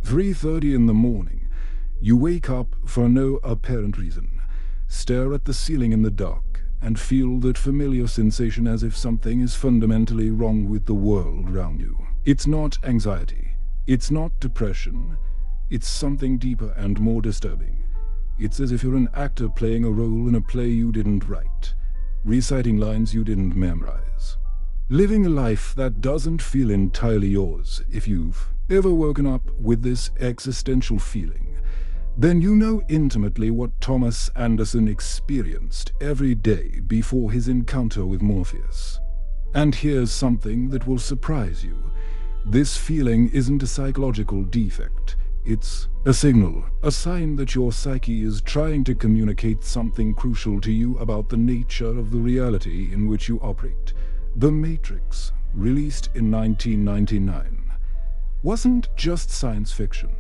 3:30 in the morning. You wake up for no apparent reason, stare at the ceiling in the dark, and feel that familiar sensation as if something is fundamentally wrong with the world around you. It's not anxiety. It's not depression. It's something deeper and more disturbing. It's as if you're an actor playing a role in a play you didn't write, reciting lines you didn't memorize. Living a life that doesn't feel entirely yours. If you've ever woken up with this existential feeling, then you know intimately what Thomas Anderson experienced every day before his encounter with Morpheus. And here's something that will surprise you. This feeling isn't a psychological defect. It's a signal, a sign that your psyche is trying to communicate something crucial to you about the nature of the reality in which you operate. The Matrix, released in 1999, wasn't just science fiction.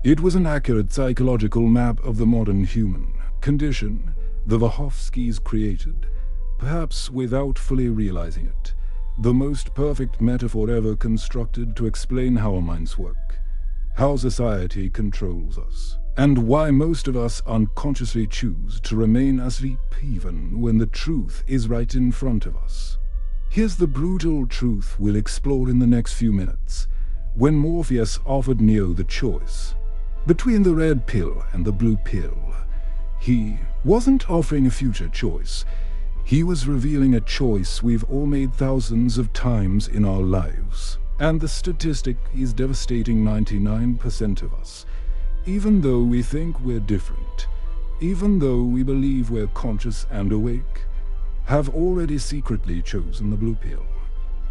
It was an accurate psychological map of the modern human condition the Wachowskis created, perhaps without fully realizing it. The most perfect metaphor ever constructed to explain how our minds work, how society controls us, and why most of us unconsciously choose to remain asleep even when the truth is right in front of us. Here's the brutal truth we'll explore in the next few minutes. When Morpheus offered Neo the choice between the red pill and the blue pill, he wasn't offering a future choice. He was revealing a choice we've all made thousands of times in our lives. And the statistic is devastating: 99% of us, even though we think we're different, even though we believe we're conscious and awake, have already secretly chosen the blue pill.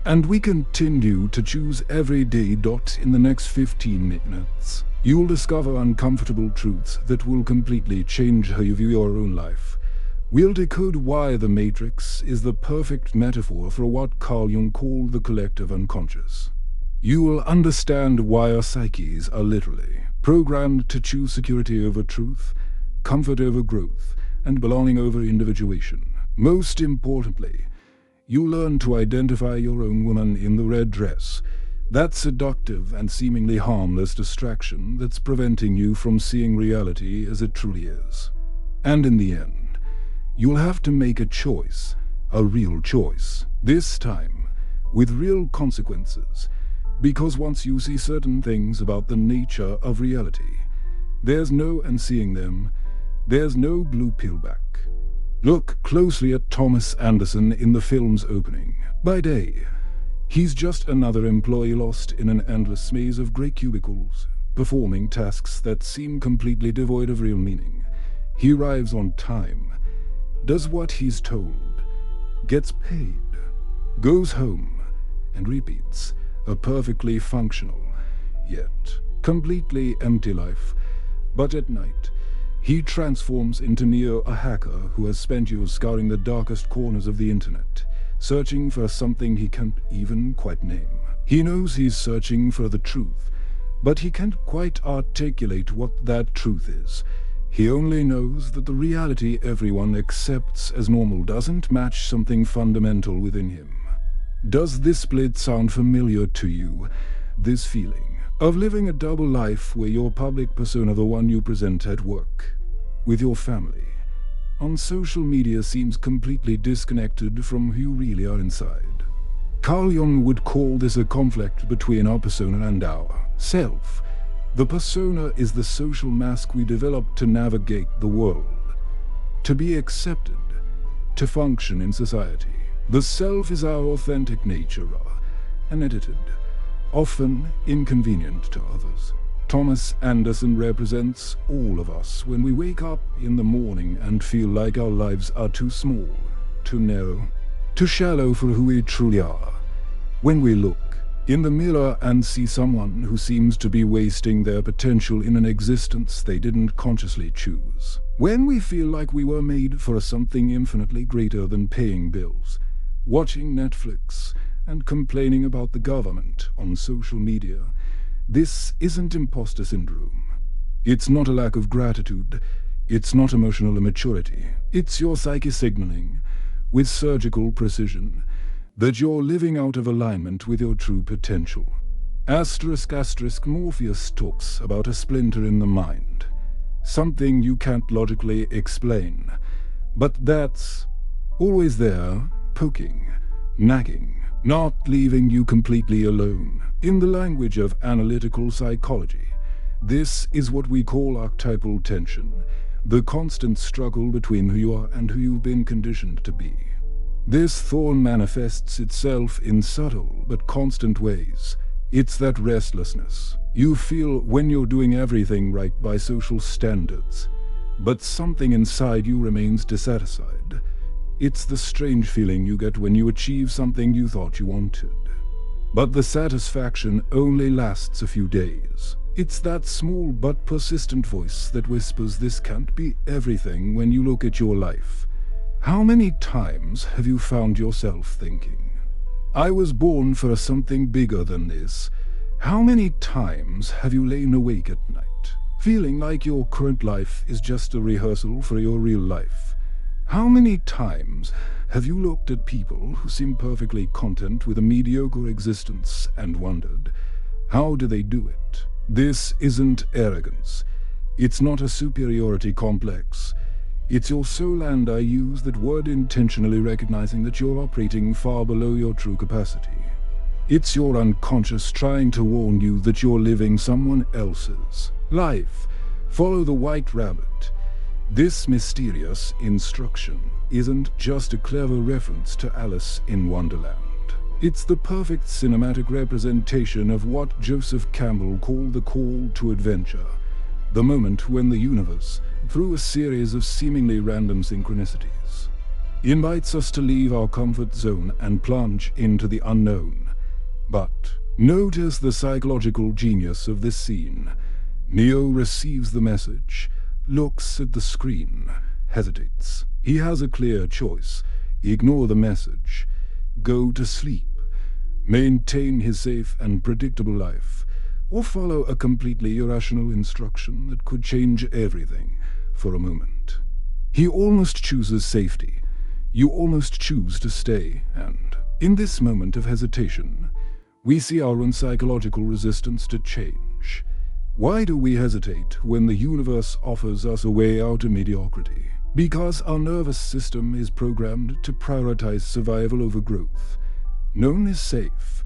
And we continue to choose every day. In the next 15 minutes, you'll discover uncomfortable truths that will completely change how you view your own life. We'll decode why the Matrix is the perfect metaphor for what Carl Jung called the collective unconscious. You will understand why our psyches are literally programmed to choose security over truth, comfort over growth, and belonging over individuation. Most importantly, you'll learn to identify your own woman in the red dress, that seductive and seemingly harmless distraction that's preventing you from seeing reality as it truly is. And in the end, you'll have to make a choice, a real choice, this time with real consequences, because once you see certain things about the nature of reality, there's no unseeing them, there's no blue pill back. Look closely at Thomas Anderson in the film's opening. By day, he's just another employee lost in an endless maze of grey cubicles, performing tasks that seem completely devoid of real meaning. He arrives on time, does what he's told, gets paid, goes home, and repeats a perfectly functional, yet completely empty life. But at night, he transforms into Neo, a hacker who has spent years scouring the darkest corners of the internet, searching for something he can't even quite name. He knows he's searching for the truth, but he can't quite articulate what that truth is. He only knows that the reality everyone accepts as normal doesn't match something fundamental within him. Does this split sound familiar to you? This feeling of living a double life where your public persona, the one you present at work, with your family, on social media, seems completely disconnected from who you really are inside. Carl Jung would call this a conflict between our persona and our self. The persona is the social mask we develop to navigate the world, to be accepted, to function in society. The self is our authentic nature, unedited, often inconvenient to others. Thomas Anderson represents all of us when we wake up in the morning and feel like our lives are too small, too narrow, too shallow for who we truly are. When we look in the mirror and see someone who seems to be wasting their potential in an existence they didn't consciously choose. When we feel like we were made for something infinitely greater than paying bills, watching Netflix, and complaining about the government on social media. This isn't imposter syndrome. It's not a lack of gratitude. It's not emotional immaturity. It's your psyche signaling, with surgical precision, that you're living out of alignment with your true potential. Morpheus talks about a splinter in the mind. Something you can't logically explain. But that's always there, poking, nagging, not leaving you completely alone. In the language of analytical psychology, this is what we call archetypal tension, the constant struggle between who you are and who you've been conditioned to be. This thorn manifests itself in subtle but constant ways. It's that restlessness you feel when you're doing everything right by social standards, but something inside you remains dissatisfied. It's the strange feeling you get when you achieve something you thought you wanted. But the satisfaction only lasts a few days. It's that small but persistent voice that whispers this can't be everything when you look at your life. How many times have you found yourself thinking, I was born for something bigger than this? How many times have you lain awake at night, feeling like your current life is just a rehearsal for your real life? How many times have you looked at people who seem perfectly content with a mediocre existence and wondered, how do they do it? This isn't arrogance. It's not a superiority complex. It's your soul, and I use that word intentionally, recognizing that you're operating far below your true capacity. It's your unconscious trying to warn you that you're living someone else's life. Follow the white rabbit. This mysterious instruction isn't just a clever reference to Alice in Wonderland. It's the perfect cinematic representation of what Joseph Campbell called the call to adventure, the moment when the universe, through a series of seemingly random synchronicities, invites us to leave our comfort zone and plunge into the unknown. But notice the psychological genius of this scene. Neo receives the message, looks at the screen, hesitates. He has a clear choice: ignore the message, go to sleep, maintain his safe and predictable life, or follow a completely irrational instruction that could change everything for a moment. He almost chooses safety. You almost choose to stay, and in this moment of hesitation, we see our own psychological resistance to change. Why do we hesitate when the universe offers us a way out of mediocrity? Because our nervous system is programmed to prioritize survival over growth. Known is safe,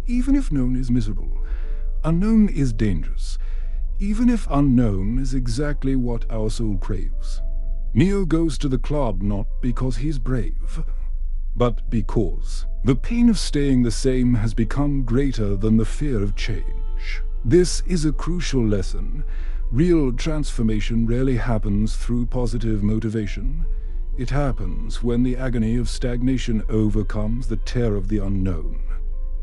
even if known is miserable. Unknown is dangerous, even if unknown is exactly what our soul craves. Neo goes to the club not because he's brave, but because the pain of staying the same has become greater than the fear of change. This is a crucial lesson. Real transformation rarely happens through positive motivation. It happens when the agony of stagnation overcomes the terror of the unknown.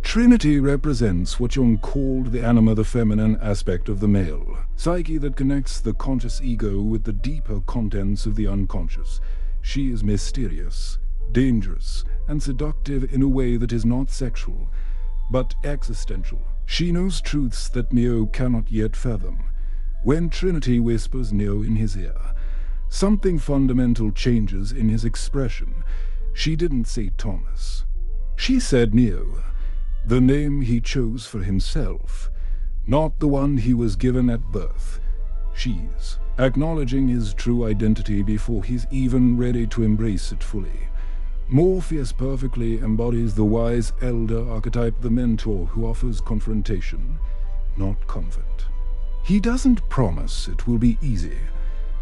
Trinity represents what Jung called the anima, the feminine aspect of the male psyche that connects the conscious ego with the deeper contents of the unconscious. She is mysterious, dangerous, and seductive in a way that is not sexual, but existential. She knows truths that Neo cannot yet fathom. When Trinity whispers Neo in his ear, something fundamental changes in his expression. She didn't say Thomas. She said Neo, the name he chose for himself, not the one he was given at birth. She's acknowledging his true identity before he's even ready to embrace it fully. Morpheus perfectly embodies the wise elder archetype, the mentor who offers confrontation, not comfort. He doesn't promise it will be easy.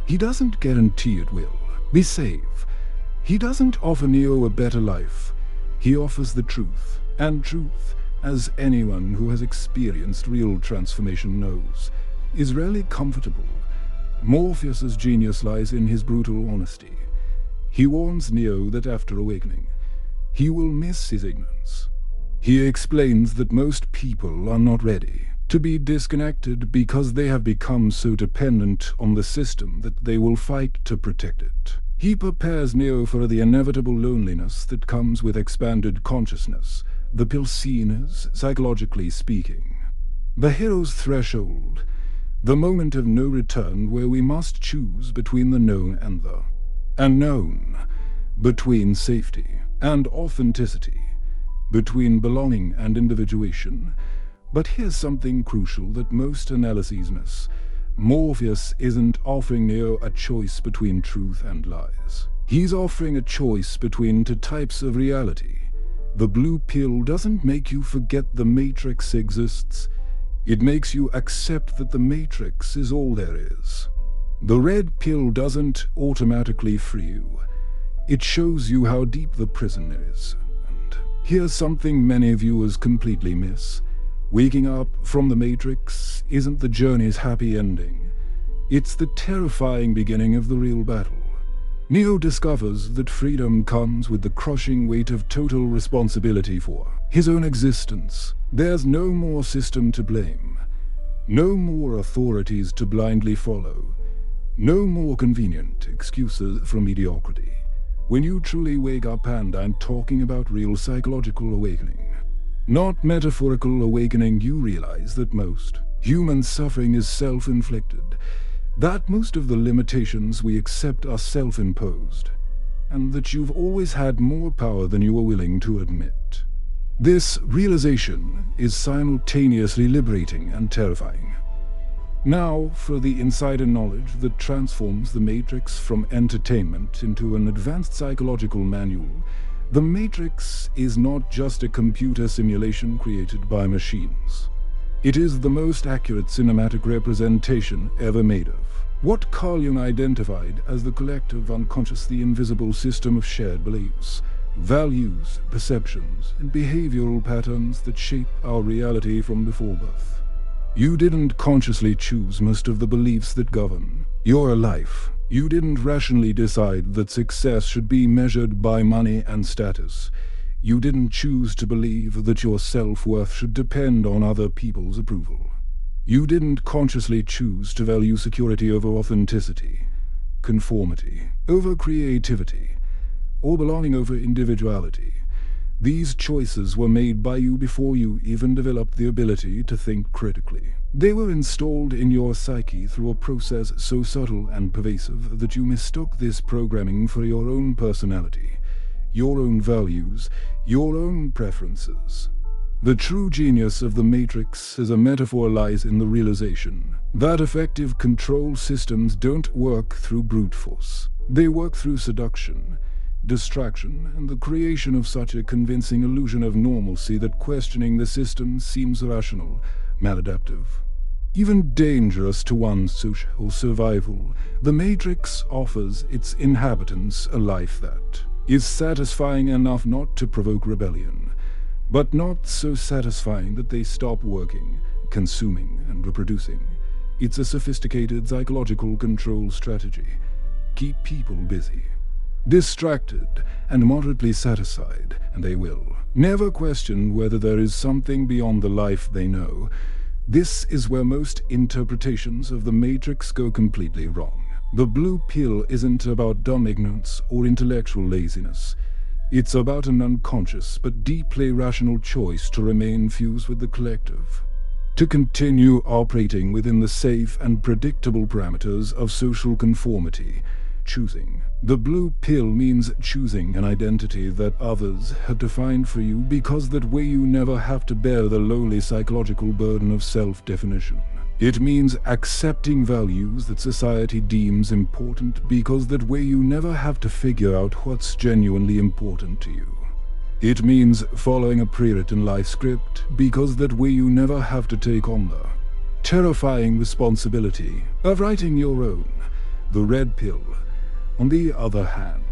He doesn't guarantee it will be safe. He doesn't offer Neo a better life. He offers the truth, and truth, as anyone who has experienced real transformation knows, is rarely comfortable. Morpheus's genius lies in his brutal honesty. He warns Neo that after awakening, he will miss his ignorance. He explains that most people are not ready to be disconnected because they have become so dependent on the system that they will fight to protect it. He prepares Neo for the inevitable loneliness that comes with expanded consciousness, the pilsiners, psychologically speaking. The hero's threshold, the moment of no return where we must choose between the known and the unknown, between safety and authenticity, between belonging and individuation. But here's something crucial that most analyses miss. Morpheus isn't offering Neo a choice between truth and lies. He's offering a choice between two types of reality. The blue pill doesn't make you forget the Matrix exists. It makes you accept that the Matrix is all there is. The red pill doesn't automatically free you. It shows you how deep the prison is. And here's something many viewers completely miss. Waking up from the Matrix isn't the journey's happy ending. It's the terrifying beginning of the real battle. Neo discovers that freedom comes with the crushing weight of total responsibility for his own existence. There's no more system to blame, no more authorities to blindly follow, no more convenient excuses for mediocrity. When you truly wake up, and I'm talking about real psychological awakening, not metaphorical awakening, you realize that most human suffering is self-inflicted, that most of the limitations we accept are self-imposed, and that you've always had more power than you are willing to admit. This realization is simultaneously liberating and terrifying. Now for the insider knowledge that transforms the Matrix from entertainment into an advanced psychological manual. The Matrix is not just a computer simulation created by machines. It is the most accurate cinematic representation ever made of what Carl Jung identified as the collective unconscious, the invisible system of shared beliefs, values, perceptions, and behavioral patterns that shape our reality from before birth. You didn't consciously choose most of the beliefs that govern your life. You didn't rationally decide that success should be measured by money and status. You didn't choose to believe that your self-worth should depend on other people's approval. You didn't consciously choose to value security over authenticity, conformity over creativity, or belonging over individuality. These choices were made by you before you even developed the ability to think critically. They were installed in your psyche through a process so subtle and pervasive that you mistook this programming for your own personality, your own values, your own preferences. The true genius of the Matrix as a metaphor lies in the realization that effective control systems don't work through brute force. They work through seduction, distraction, and the creation of such a convincing illusion of normalcy that questioning the system seems irrational, maladaptive, even dangerous to one's social survival. The Matrix offers its inhabitants a life that is satisfying enough not to provoke rebellion, but not so satisfying that they stop working, consuming, and reproducing. It's a sophisticated psychological control strategy. Keep people busy, distracted, and moderately satisfied, and they will never question whether there is something beyond the life they know. This is where most interpretations of the Matrix go completely wrong. The blue pill isn't about dumb ignorance or intellectual laziness. It's about an unconscious but deeply rational choice to remain fused with the collective, to continue operating within the safe and predictable parameters of social conformity. Choosing the blue pill means choosing an identity that others have defined for you, because that way you never have to bear the lowly psychological burden of self-definition. It means accepting values that society deems important, because that way you never have to figure out what's genuinely important to you. It means following a pre-written life script, because that way you never have to take on the terrifying responsibility of writing your own. The red pill, on the other hand,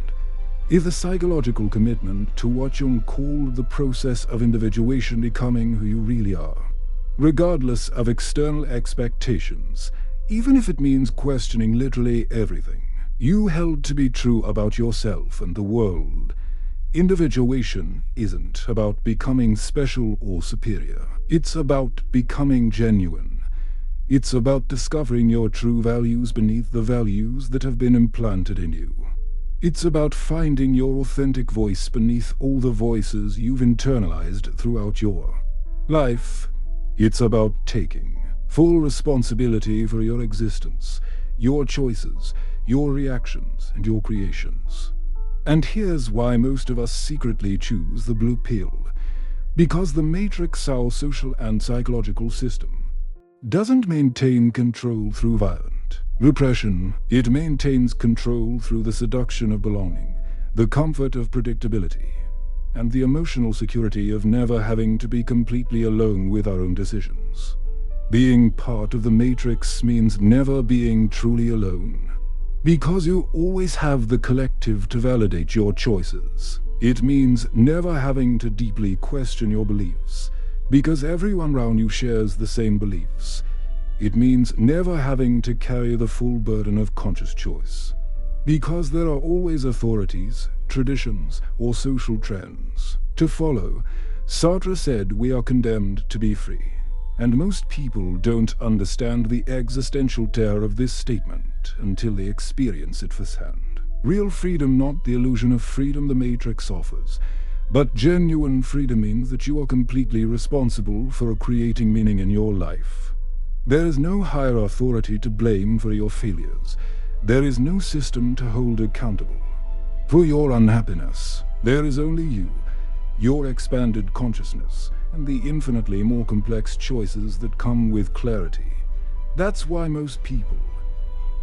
is a psychological commitment to what Jung called the process of individuation, becoming who you really are, regardless of external expectations, even if it means questioning literally everything you held to be true about yourself and the world. Individuation isn't about becoming special or superior. It's about becoming genuine. It's about discovering your true values beneath the values that have been implanted in you. It's about finding your authentic voice beneath all the voices you've internalized throughout your life. It's about taking full responsibility for your existence, your choices, your reactions, and your creations. And here's why most of us secretly choose the blue pill. Because the matrix, our social and psychological system, doesn't maintain control through violent repression. It maintains control through the seduction of belonging, the comfort of predictability, and the emotional security of never having to be completely alone with our own decisions. Being part of the matrix means never being truly alone, because you always have the collective to validate your choices. It means never having to deeply question your beliefs, because everyone around you shares the same beliefs. It means never having to carry the full burden of conscious choice, because there are always authorities, traditions, or social trends to follow. Sartre said we are condemned to be free, and most people don't understand the existential terror of this statement until they experience it firsthand. Real freedom, not the illusion of freedom the Matrix offers, but genuine freedom means that you are completely responsible for creating meaning in your life. There is no higher authority to blame for your failures. There is no system to hold accountable for your unhappiness. There is only you, your expanded consciousness, and the infinitely more complex choices that come with clarity. That's why most people,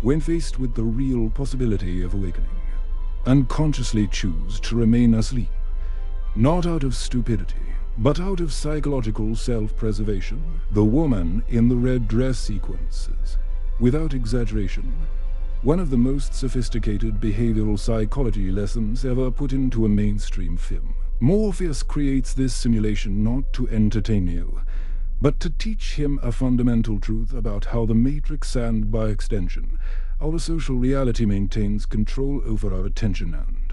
when faced with the real possibility of awakening, unconsciously choose to remain asleep, not out of stupidity, but out of psychological self-preservation. The woman in the red dress sequences, without exaggeration, one of the most sophisticated behavioral psychology lessons ever put into a mainstream film. Morpheus creates this simulation not to entertain you, but to teach him a fundamental truth about how the Matrix and, by extension, our social reality maintains control over our attention and,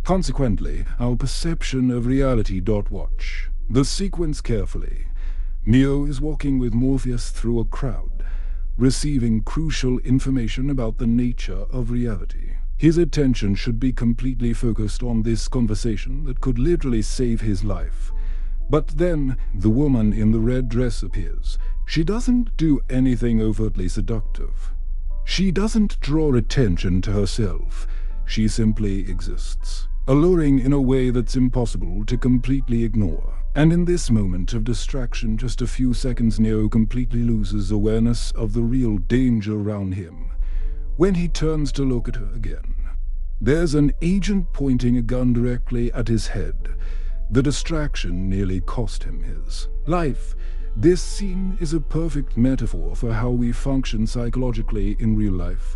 consequently, our perception of reality. Watch the sequence carefully. Neo is walking with Morpheus through a crowd, receiving crucial information about the nature of reality. His attention should be completely focused on this conversation that could literally save his life. But then the woman in the red dress appears. She doesn't do anything overtly seductive. She doesn't draw attention to herself. She simply exists, alluring in a way that's impossible to completely ignore. And in this moment of distraction, just a few seconds, Neo completely loses awareness of the real danger around him. When he turns to look at her again, there's an agent pointing a gun directly at his head. The distraction nearly cost him his life. This scene is a perfect metaphor for how we function psychologically in real life.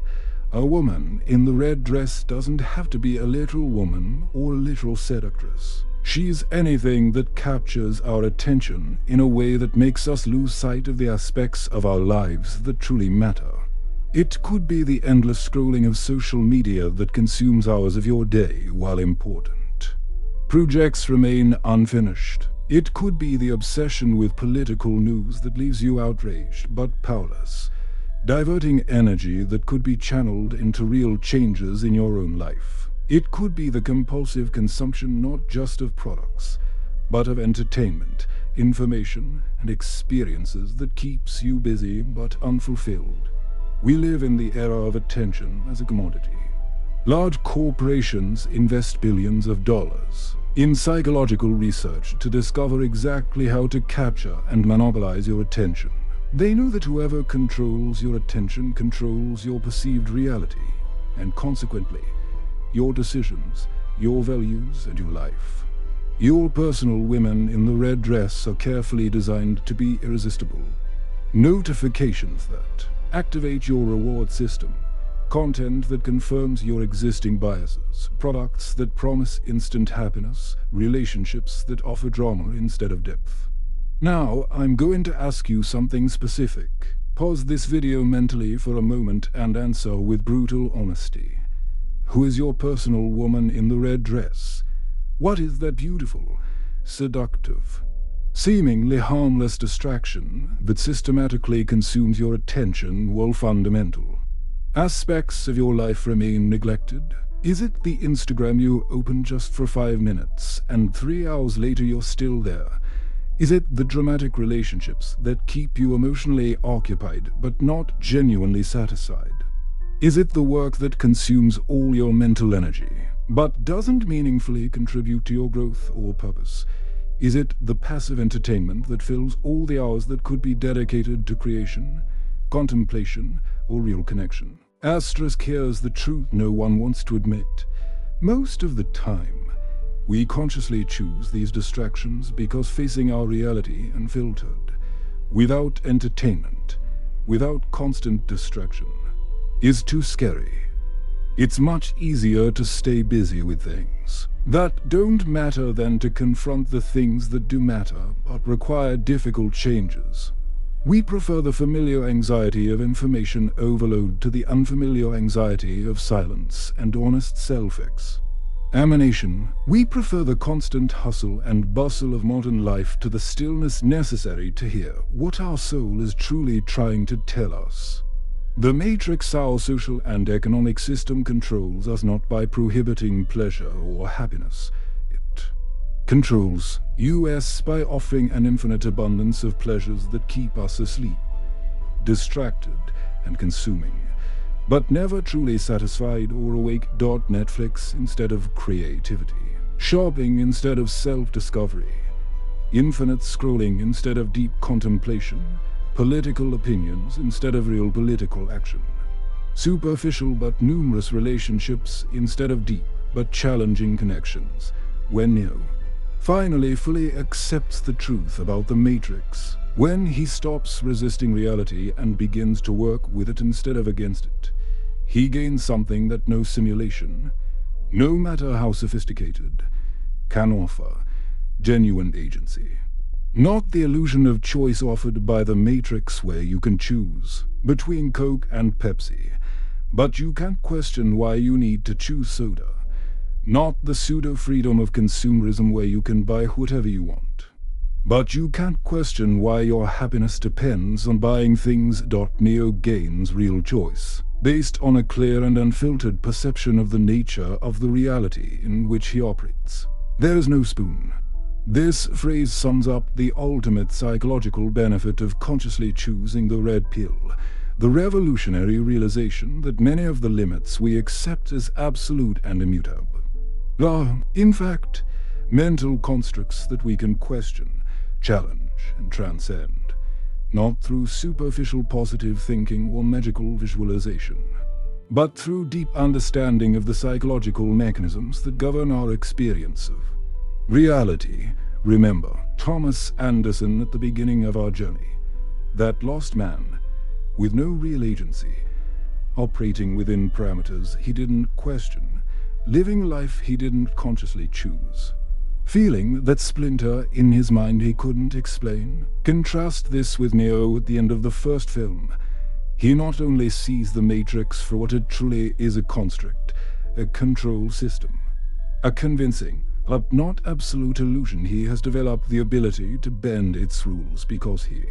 A woman in the red dress doesn't have to be a literal woman or a literal seductress. She's anything that captures our attention in a way that makes us lose sight of the aspects of our lives that truly matter. It could be the endless scrolling of social media that consumes hours of your day while important projects remain unfinished. It could be the obsession with political news that leaves you outraged but powerless, diverting energy that could be channeled into real changes in your own life. It could be the compulsive consumption not just of products, but of entertainment, information, and experiences that keeps you busy but unfulfilled. We live in the era of attention as a commodity. Large corporations invest billions of dollars in psychological research to discover exactly how to capture and monopolize your attention. They know that whoever controls your attention controls your perceived reality, and consequently, your decisions, your values, and your life. Your personal women in the red dress are carefully designed to be irresistible. Notifications that activate your reward system, content that confirms your existing biases, products that promise instant happiness, relationships that offer drama instead of depth. Now, I'm going to ask you something specific. Pause this video mentally for a moment and answer with brutal honesty. Who is your personal woman in the red dress? What is that beautiful, seductive, seemingly harmless distraction that systematically consumes your attention while fundamental aspects of your life remain neglected? Is it the Instagram you open just for 5 minutes and 3 hours later you're still there? Is it the dramatic relationships that keep you emotionally occupied but not genuinely satisfied? Is it the work that consumes all your mental energy but doesn't meaningfully contribute to your growth or purpose? Is it the passive entertainment that fills all the hours that could be dedicated to creation, contemplation, or real connection? Asterisk, here's the truth no one wants to admit. Most of the time, we consciously choose these distractions because facing our reality unfiltered, without entertainment, without constant distraction, is too scary. It's much easier to stay busy with things that don't matter than to confront the things that do matter but require difficult changes. We prefer the familiar anxiety of information overload to the unfamiliar anxiety of silence and honest self-examination. We prefer the constant hustle and bustle of modern life to the stillness necessary to hear what our soul is truly trying to tell us. The matrix our social and economic system controls us not by prohibiting pleasure or happiness. It controls us by offering an infinite abundance of pleasures that keep us asleep, distracted and consuming, but never truly satisfied or awake. Netflix instead of creativity, shopping instead of self-discovery, infinite scrolling instead of deep contemplation, political opinions instead of real political action, superficial but numerous relationships instead of deep but challenging connections. When Neo finally fully accepts the truth about the Matrix, when he stops resisting reality and begins to work with it instead of against it, he gains something that no simulation, no matter how sophisticated, can offer: genuine agency. Not the illusion of choice offered by the Matrix where you can choose between Coke and Pepsi, but you can't question why you need to choose soda. Not the pseudo-freedom of consumerism where you can buy whatever you want, but you can't question why your happiness depends on buying things. Neo gains real choice, based on a clear and unfiltered perception of the nature of the reality in which he operates. There is no spoon. This phrase sums up the ultimate psychological benefit of consciously choosing the red pill, the revolutionary realization that many of the limits we accept as absolute and immutable are, in fact, mental constructs that we can question, challenge, and transcend, not through superficial positive thinking or magical visualization, but through deep understanding of the psychological mechanisms that govern our experience of reality. Remember Thomas Anderson at the beginning of our journey, that lost man with no real agency, operating within parameters he didn't question, living life he didn't consciously choose, feeling that splinter in his mind he couldn't explain. Contrast this with Neo at the end of the first film. He not only sees the Matrix for what it truly is: a construct, a control system, a convincing, but not absolute illusion. He has developed the ability to bend its rules because he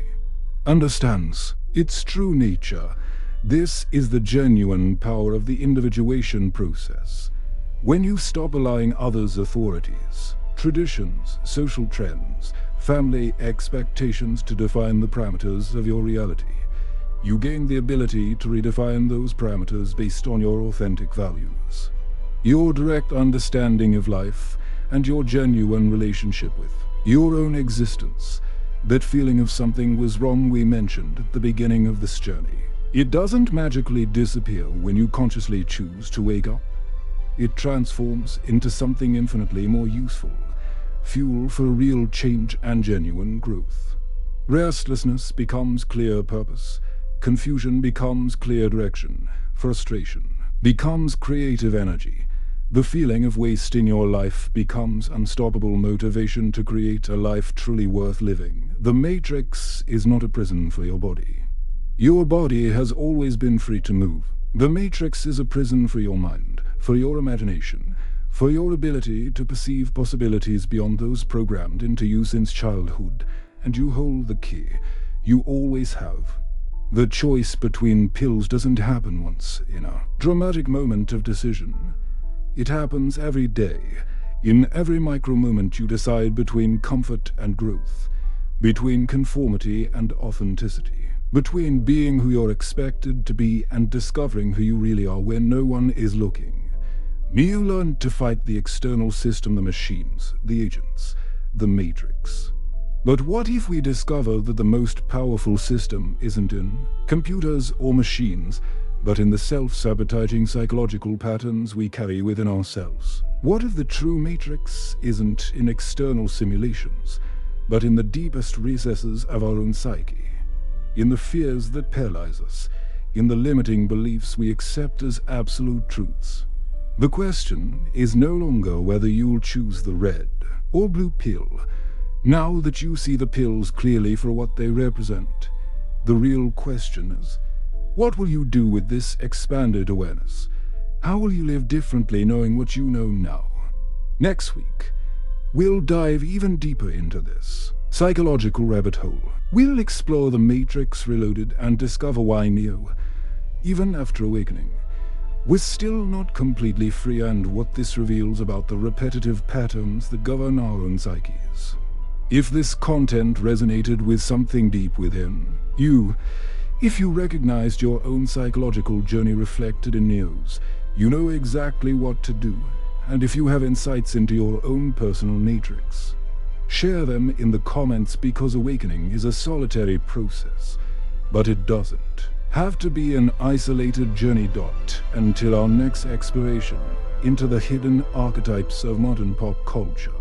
understands its true nature. This is the genuine power of the individuation process. When you stop allowing others' authorities, traditions, social trends, family expectations to define the parameters of your reality, you gain the ability to redefine those parameters based on your authentic values, your direct understanding of life, and your genuine relationship with your own existence. That feeling of something was wrong we mentioned at the beginning of this journey, it doesn't magically disappear when you consciously choose to wake up. It transforms into something infinitely more useful, fuel for real change and genuine growth. Restlessness becomes clear purpose, confusion becomes clear direction, frustration becomes creative energy. The feeling of wasting your life becomes unstoppable motivation to create a life truly worth living. The Matrix is not a prison for your body. Your body has always been free to move. The Matrix is a prison for your mind, for your imagination, for your ability to perceive possibilities beyond those programmed into you since childhood, and you hold the key. You always have. The choice between pills doesn't happen once in a dramatic moment of decision. It happens every day. In every micro moment you decide between comfort and growth, between conformity and authenticity, between being who you're expected to be and discovering who you really are when no one is looking. You learn to fight the external system, the machines, the agents, the Matrix. But what if we discover that the most powerful system isn't in computers or machines, but in the self-sabotaging psychological patterns we carry within ourselves? What if the true Matrix isn't in external simulations, but in the deepest recesses of our own psyche, in the fears that paralyze us, in the limiting beliefs we accept as absolute truths? The question is no longer whether you'll choose the red or blue pill. Now that you see the pills clearly for what they represent, the real question is, what will you do with this expanded awareness? How will you live differently knowing what you know now? Next week, we'll dive even deeper into this psychological rabbit hole. We'll explore the Matrix Reloaded and discover why Neo, even after awakening, was still not completely free, and what this reveals about the repetitive patterns that govern our own psyches. If this content resonated with something deep within you, if you recognized your own psychological journey reflected in Neo's, you know exactly what to do. And if you have insights into your own personal matrix, share them in the comments, because awakening is a solitary process, but it doesn't have to be an isolated journey. Until our next exploration into the hidden archetypes of modern pop culture.